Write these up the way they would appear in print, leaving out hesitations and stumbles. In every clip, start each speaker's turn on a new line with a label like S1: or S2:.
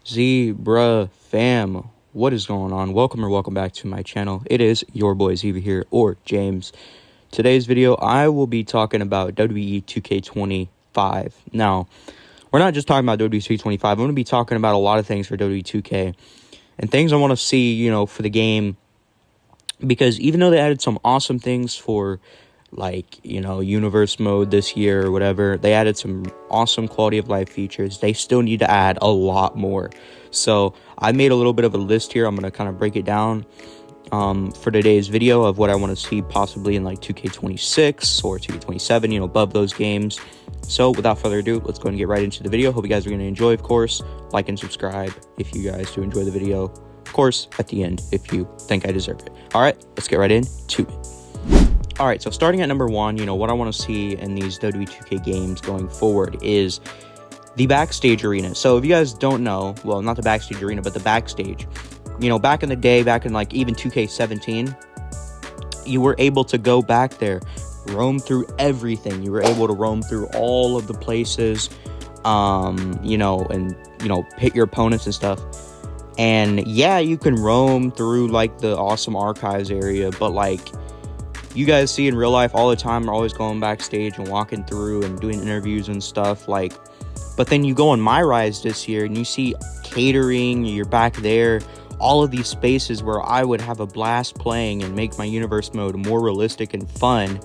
S1: Zebra fam, what is going on? Welcome back to my channel. It is your boy Zebra here, or James. Today's video, I will be talking about WWE 2K25. Now, we're not just talking about WWE 2K25. I'm going to be talking about a lot of things for WWE 2K and things I want to see, for the game. Because even though they added some awesome things for, universe mode this year or whatever, they added some awesome quality of life features. They still need to add a lot more. So I made a little bit of a list here. I'm going to kind of break it down for today's video of what I want to see possibly in 2K26 or 2K27, above those games. So without further ado, let's go and get right into the video. Hope you guys are going to enjoy, of course. Like and subscribe if you guys do enjoy the video. Of course, at the end, if you think I deserve it. All right, let's get right into it. All right, so starting at number one, what I want to see in these WWE 2K games going forward is the backstage arena. So if you guys don't know, well, not the backstage arena, but the backstage, back in the day, back in even 2K17, you were able to go back there, roam through everything. You were able to roam through all of the places, and hit your opponents and stuff. And yeah, you can roam through the awesome archives area, but you guys see in real life all the time, are always going backstage and walking through and doing interviews and stuff. But then you go on My Rise this year and you see catering, you're back there, all of these spaces where I would have a blast playing and make my universe mode more realistic and fun.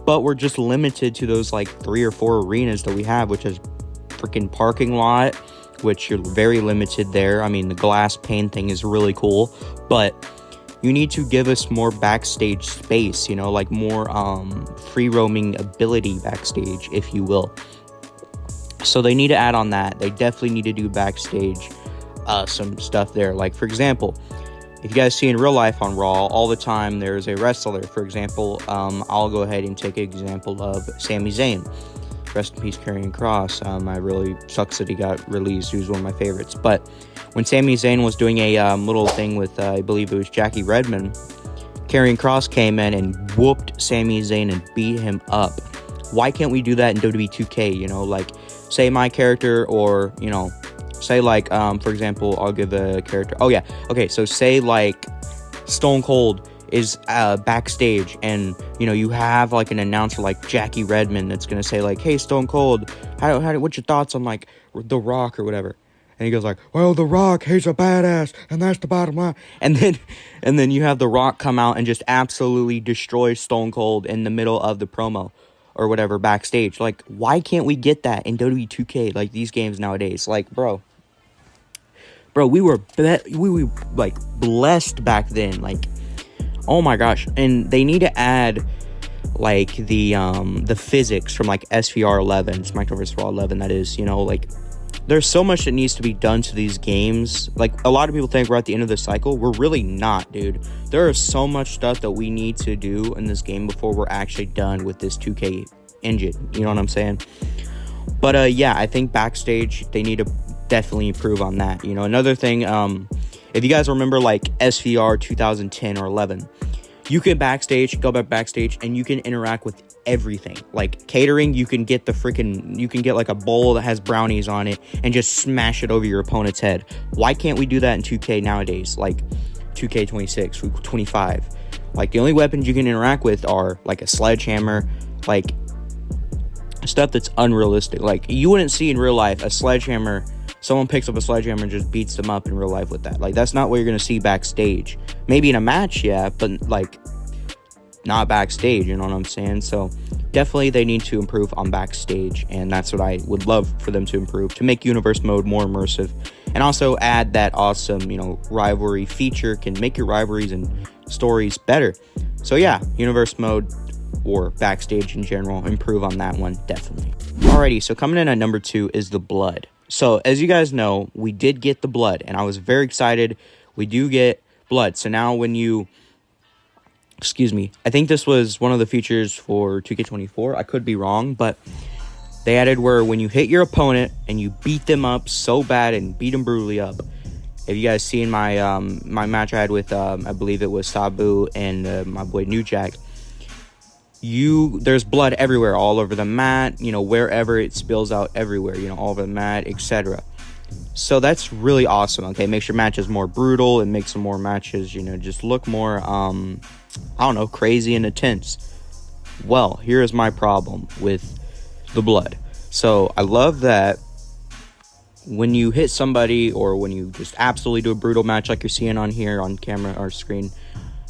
S1: But we're just limited to those 3 or 4 arenas that we have, which is freaking parking lot, which you're very limited there. I mean, the glass pane thing is really cool, but you need to give us more backstage space, more free roaming ability backstage, if you will. So they need to add on that. They definitely need to do backstage some stuff there. For example, if you guys see in real life on Raw, all the time there's a wrestler. For example, I'll go ahead and take an example of Sami Zayn. Rest in peace, Karrion Kross. I really sucks that he got released. He was one of my favorites. But when Sami Zayn was doing a little thing with, I believe it was Jackie Redmond, Karrion Kross came in and whooped Sami Zayn and beat him up. Why can't we do that in WWE 2K? Say my character, or, say for example, I'll give a character. Oh, yeah. Okay, so say Stone Cold is backstage, and you have an announcer like Jackie Redmond that's gonna say hey, Stone Cold, what's your thoughts on The Rock or whatever, and he goes well, The Rock, he's a badass, and that's the bottom line, and then you have The Rock come out and just absolutely destroy Stone Cold in the middle of the promo or whatever backstage. Why can't we get that in WWE 2K, these games nowadays? Bro, we were blessed back then, oh my gosh. And they need to add the physics from SVR 11, SmackDown vs. Raw 11, that is, there's so much that needs to be done to these games. A lot of people think we're at the end of the cycle. We're really not, dude. There is so much stuff that we need to do in this game before we're actually done with this 2K engine. You know what I'm saying? But yeah, I think backstage, they need to definitely improve on that. Another thing, if you guys remember SVR 2010 or 11, you can go backstage and you can interact with everything. Catering, you can get a bowl that has brownies on it and just smash it over your opponent's head. Why can't we do that in 2K nowadays? 2K26, 25. The only weapons you can interact with are a sledgehammer, stuff that's unrealistic. You wouldn't see in real life a sledgehammer. Someone picks up a sledgehammer and just beats them up in real life with that. That's not what you're going to see backstage. Maybe in a match, yeah, but, not backstage, you know what I'm saying? So, definitely they need to improve on backstage, and that's what I would love for them to improve, to make universe mode more immersive, and also add that awesome, rivalry feature, can make your rivalries and stories better. So, yeah, universe mode or backstage in general, improve on that one, definitely. Alrighty, so coming in at number 2 is the blood. So, as you guys know, we did get the blood, and I was very excited. We do get blood. So now when you, I think this was one of the features for 2K24. I could be wrong, but they added where when you hit your opponent and you beat them up so bad and beat them brutally up. If you guys seen my my match I had with, I believe it was Sabu and my boy New Jack, there's blood everywhere, all over the mat, wherever it spills out everywhere, all over the mat, etc. So that's really awesome. Okay, makes your matches more brutal. It makes some more matches, just look more, I don't know, crazy and intense. Well, here is my problem with the blood. So I love that when you hit somebody, or when you just absolutely do a brutal match like you're seeing on here on camera or screen,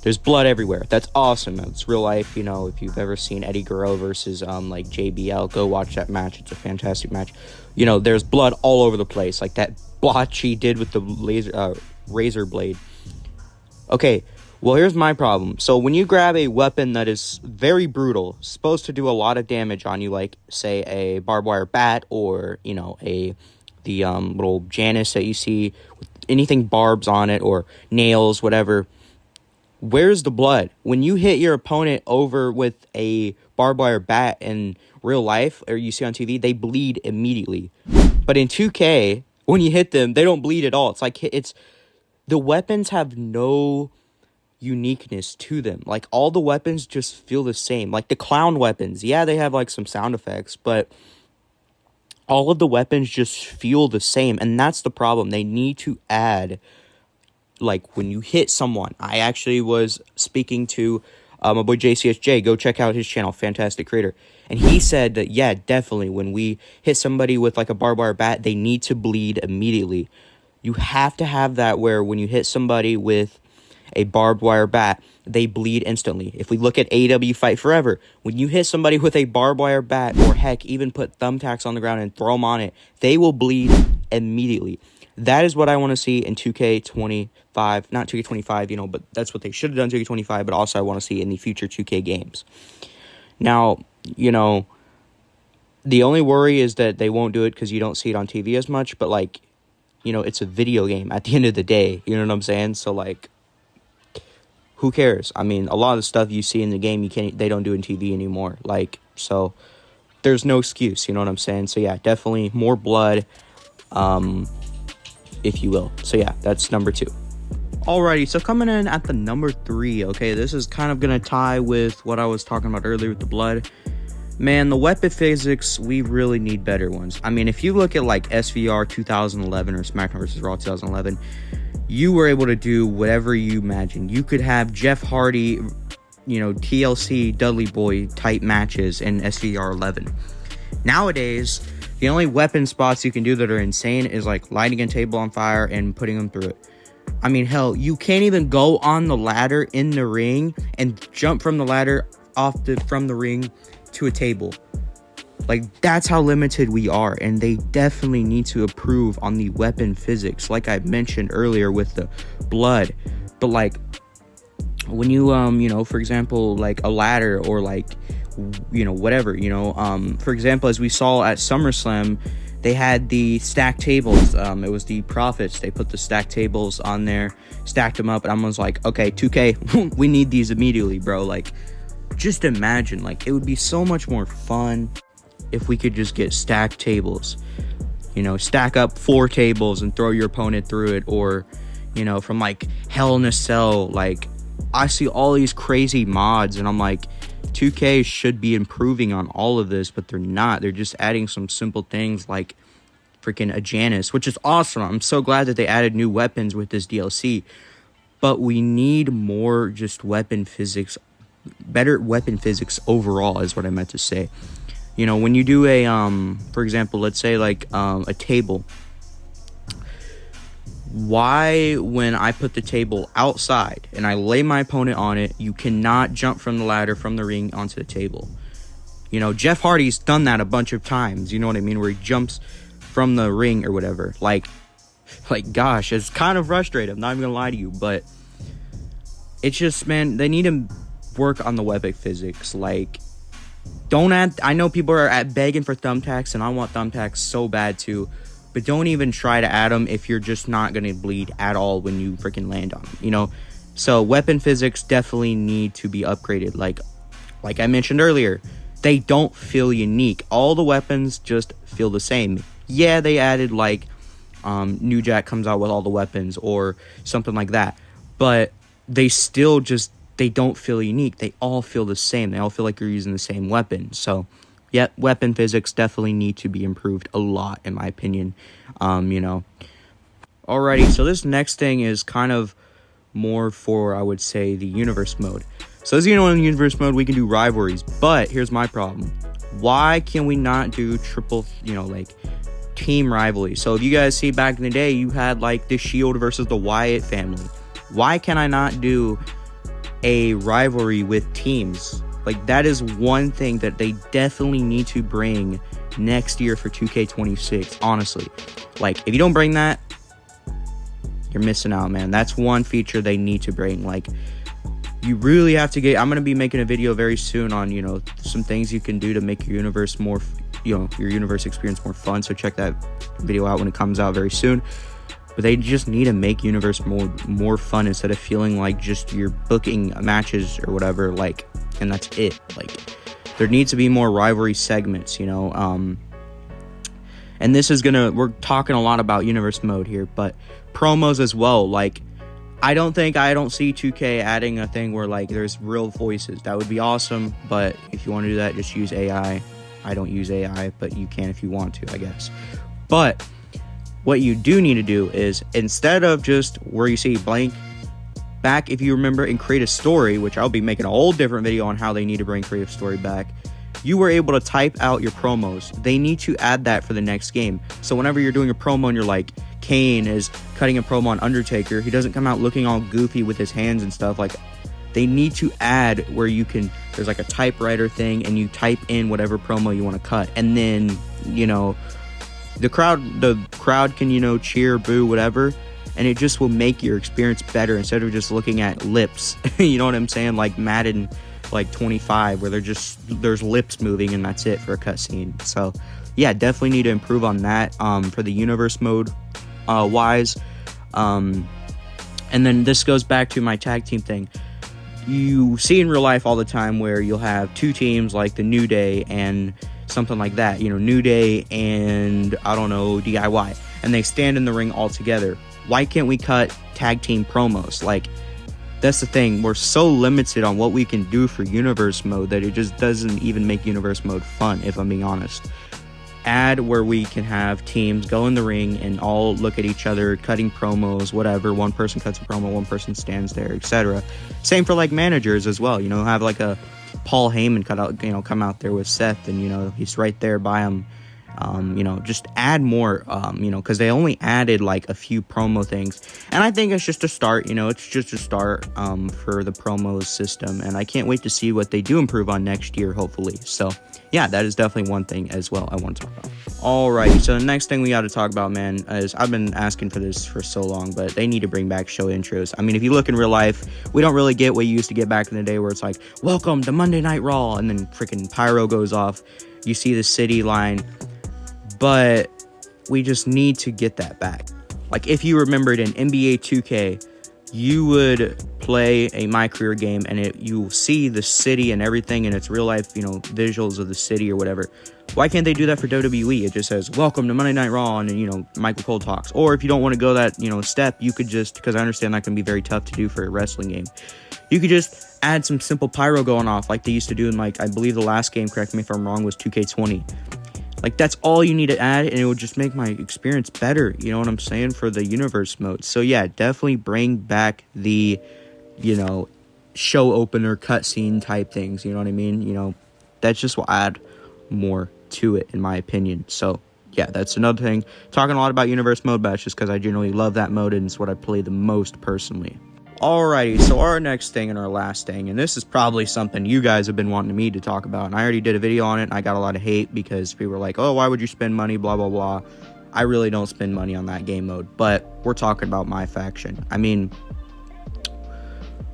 S1: there's blood everywhere. That's awesome. It's real life. If you've ever seen Eddie Guerrero versus like JBL, go watch that match. It's a fantastic match. There's blood all over the place, like that blotch he did with the razor blade. Okay, well, here's my problem. So when you grab a weapon that is very brutal, supposed to do a lot of damage on you, like say a barbed wire bat, or the little Janus that you see with anything barbs on it, or nails, whatever. Where's the blood? When you hit your opponent over with a barbed wire bat in real life, or you see on TV, they bleed immediately. But in 2K, when you hit them, they don't bleed at all. It's like the weapons have no uniqueness to them. Like, all the weapons just feel the same. Like the clown weapons, yeah, they have like some sound effects, but all of the weapons just feel the same, and that's the problem. They need to add, like, when you hit someone. I actually was speaking to my boy JCSJ. Go check out his channel, fantastic creator. And he said that, yeah, definitely, when we hit somebody with like a barbed wire bat, they need to bleed immediately. You have to have that where when you hit somebody with a barbed wire bat, they bleed instantly. If we look at AEW Fight Forever, when you hit somebody with a barbed wire bat, or heck, even put thumbtacks on the ground and throw them on it, they will bleed immediately. That is what I want to see in 2K25. Not 2K25, but that's what they should have done 2K25, but also I want to see in the future 2K games. Now, the only worry is that they won't do it because you don't see it on TV as much, but like, it's a video game at the end of the day, you know what I'm saying? So like, who cares? I mean, a lot of the stuff you see in the game, they don't do in TV anymore. Like, so there's no excuse, you know what I'm saying? So yeah, definitely more blood, if you will. So yeah, that's number 2. Alrighty, so coming in at the number 3, okay, this is kind of going to tie with what I was talking about earlier with the blood. Man, the weapon physics, we really need better ones. I mean, if you look at like SVR 2011 or SmackDown vs. Raw 2011, you were able to do whatever you imagined. You could have Jeff Hardy, TLC, Dudley Boy type matches in SVR 11. Nowadays, the only weapon spots you can do that are insane is like lighting a table on fire and putting them through it. I mean, hell, you can't even go on the ladder in the ring and jump from the ladder from the ring to a table. Like, that's how limited we are, and they definitely need to improve on the weapon physics, like I mentioned earlier with the blood. But like, when you for example, like a ladder, or like, whatever, for example, as we saw at SummerSlam, they had the stacked tables. It was the Profits. They put the stacked tables on there, stacked them up, and I was like, okay, 2K, we need these immediately, bro. Like, just imagine, like, it would be so much more fun if we could just get stacked tables. Stack up 4 tables and throw your opponent through it, or, from like Hell in a Cell. Like, I see all these crazy mods, and I'm like, 2K should be improving on all of this, but they're not. They're just adding some simple things like freaking a Janus, which is awesome. I'm so glad that they added new weapons with this DLC, but we need more just weapon physics, better weapon physics overall is what I meant to say. When you do a, for example, let's say like a table, why, when I put the table outside and I lay my opponent on it, you cannot jump from the ladder from the ring onto the table? Jeff Hardy's done that a bunch of times, you know what I mean, where he jumps from the ring or whatever. Like gosh, it's kind of frustrating, I'm not even gonna lie to you, but it's just, man, they need to work on the weapon physics. Like, don't add, I know people are begging for thumbtacks, and I want thumbtacks so bad too, but don't even try to add them if you're just not going to bleed at all when you freaking land on them, So weapon physics definitely need to be upgraded. Like I mentioned earlier, they don't feel unique. All the weapons just feel the same. Yeah, they added like New Jack comes out with all the weapons or something like that, but they still just, they don't feel unique. They all feel the same. They all feel like you're using the same weapon. So Yet weapon physics definitely need to be improved a lot, in my opinion. You know. Alrighty, so this next thing is kind of more for, I would say, the universe mode. So as you know, in the universe mode, we can do rivalries, but here's my problem. Why can we not do triple, like team rivalry? So if you guys see back in the day, you had like the Shield versus the Wyatt family. Why can I not do a rivalry with teams? Like, that is one thing that they definitely need to bring next year for 2K26, honestly. Like, if you don't bring that, you're missing out, man. That's one feature they need to bring. Like, you really have to get... I'm going to be making a video very soon on, some things you can do to make your universe more, your universe experience more fun. So check that video out when it comes out very soon. But they just need to make universe more fun instead of feeling like just you're booking matches or whatever, like, and that's it. Like, there needs to be more rivalry segments, and this is we're talking a lot about universe mode here, but promos as well. Like, I don't see 2K adding a thing where like there's real voices. That would be awesome, but if you want to do that, just use AI. I don't use AI, but you can if you want to, I guess. But what you do need to do is, instead of just where you see blank, back, if you remember, and create a story, which I'll be making a whole different video on how they need to bring creative story back, you were able to type out your promos. They need to add that for the next game. So whenever you're doing a promo and you're like, Kane is cutting a promo on Undertaker, he doesn't come out looking all goofy with his hands and stuff. Like, they need to add where you can, there's like a typewriter thing, and you type in whatever promo you want to cut, and then, the crowd can, cheer, boo, whatever, and it just will make your experience better instead of just looking at lips. You know what I'm saying? Like Madden, like 25, where there's lips moving and that's it for a cutscene. So yeah, definitely need to improve on that for the universe mode wise. And then this goes back to my tag team thing. You see in real life all the time where you'll have two teams like the New Day and something like that, New Day and, I don't know, DIY, and they stand in the ring all together. Why can't we cut tag team promos? Like, that's the thing. We're so limited on what we can do for universe mode that it just doesn't even make universe mode fun, if I'm being honest. Add where we can have teams go in the ring and all look at each other, cutting promos, whatever. One person cuts a promo, one person stands there, etc. Same for like managers as well. Have like a Paul Heyman come out there with Seth, and he's right there by him. Just add more, because they only added like a few promo things, and I think it's just a start. It's just a start for the promos system, and I can't wait to see what they do improve on next year, hopefully. So yeah, that is definitely one thing as well I want to talk about. Alrighty, so the next thing we got to talk about, man, is I've been asking for this for so long, but they need to bring back show intros. I mean, if you look in real life, we don't really get what you used to get back in the day, where it's like, welcome to Monday Night Raw, and then freaking pyro goes off, you see the city line. But we just need to get that back. Like, if you remembered in NBA 2K, you would play a My Career game, and you see the city and everything, and it's real life, visuals of the city or whatever. Why can't they do that for WWE? It just says, welcome to Monday Night Raw, and, Michael Cole talks. Or if you don't want to go that, step, you could just, because I understand that can be very tough to do for a wrestling game, you could just add some simple pyro going off like they used to do in, like, I believe the last game, correct me if I'm wrong, was 2K20. Like, that's all you need to add, and it would just make my experience better, you know what I'm saying, for the universe mode. So yeah, definitely bring back the, show opener cutscene type things, you know what I mean? That just will add more to it, in my opinion. So yeah, that's another thing. Talking a lot about universe mode, but it's just because I generally love that mode, and it's what I play the most personally. Alrighty, so our next thing and our last thing, and this is probably something you guys have been wanting me to talk about, and I already did a video on it, and I got a lot of hate because people were like, oh, why would you spend money, blah, blah, blah. I really don't spend money on that game mode, but we're talking about My Faction. I mean,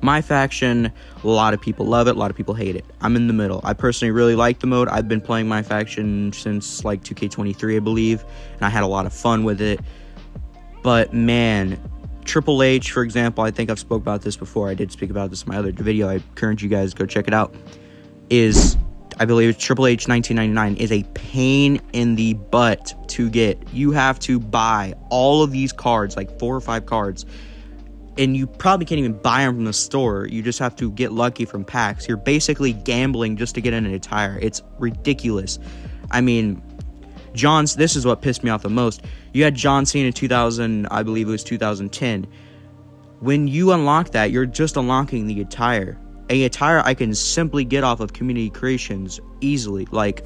S1: My Faction, a lot of people love it, a lot of people hate it. I'm in the middle. I personally really like the mode. I've been playing My Faction since, like, 2K23, I believe, and I had a lot of fun with it, but, man, Triple H, for example, I think I've spoke about this before. I did speak about this in my other video. I encourage you guys to go check it out. I believe it's Triple H 1999 is a pain in the butt to get. You have to buy all of these cards, like 4 or 5 cards, and you probably can't even buy them from the store. You just have to get lucky from packs. You're basically gambling just to get in an attire. It's ridiculous. I mean, this is what pissed me off the most. You had John Cena in 2000, I believe it was 2010. When you unlock that, you're just unlocking the attire. A attire I can simply get off of community creations easily. Like,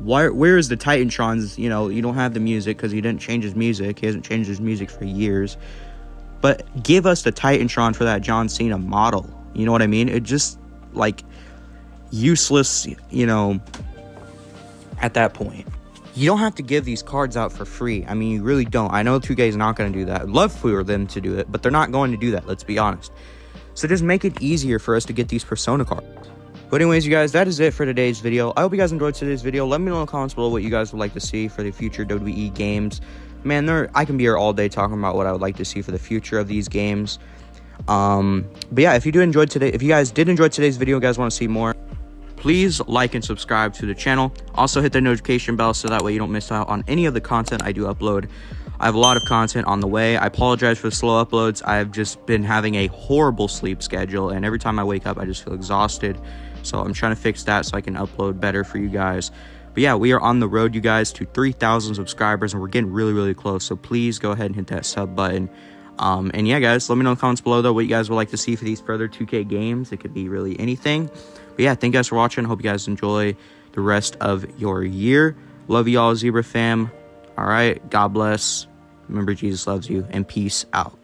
S1: where is the Titantron's? You know, you don't have the music because he didn't change his music. He hasn't changed his music for years. But give us the Titantron for that John Cena model. You know what I mean? It just, like, useless, you know, at that point. You don't have to give these cards out for free. I mean, you really don't. I know 2K is not going to do that. I'd love for them to do it, but they're not going to do that, let's be honest. So just make it easier for us to get these Persona cards. But anyways, you guys, that is it for today's video. I hope you guys enjoyed today's video. Let me know in the comments below what you guys would like to see for the future WWE games. Man, I can be here all day talking about what I would like to see for the future of these games. But yeah, if you guys did enjoy today's video, you guys want to see more, please like and subscribe to the channel. Also hit the notification bell so that way you don't miss out on any of the content I do upload. I have a lot of content on the way. I apologize for the slow uploads. I've just been having a horrible sleep schedule, and every time I wake up I just feel exhausted. So I'm trying to fix that so I can upload better for you guys. But yeah, we are on the road, you guys, to 3,000 subscribers, and we're getting really, really close. So please go ahead and hit that sub button. And yeah, guys, let me know in the comments below, though, what you guys would like to see for these further 2K games. It could be really anything. But yeah, thank you guys for watching. Hope you guys enjoy the rest of your year. Love y'all, Zebra fam. All right, God bless. Remember, Jesus loves you, and peace out.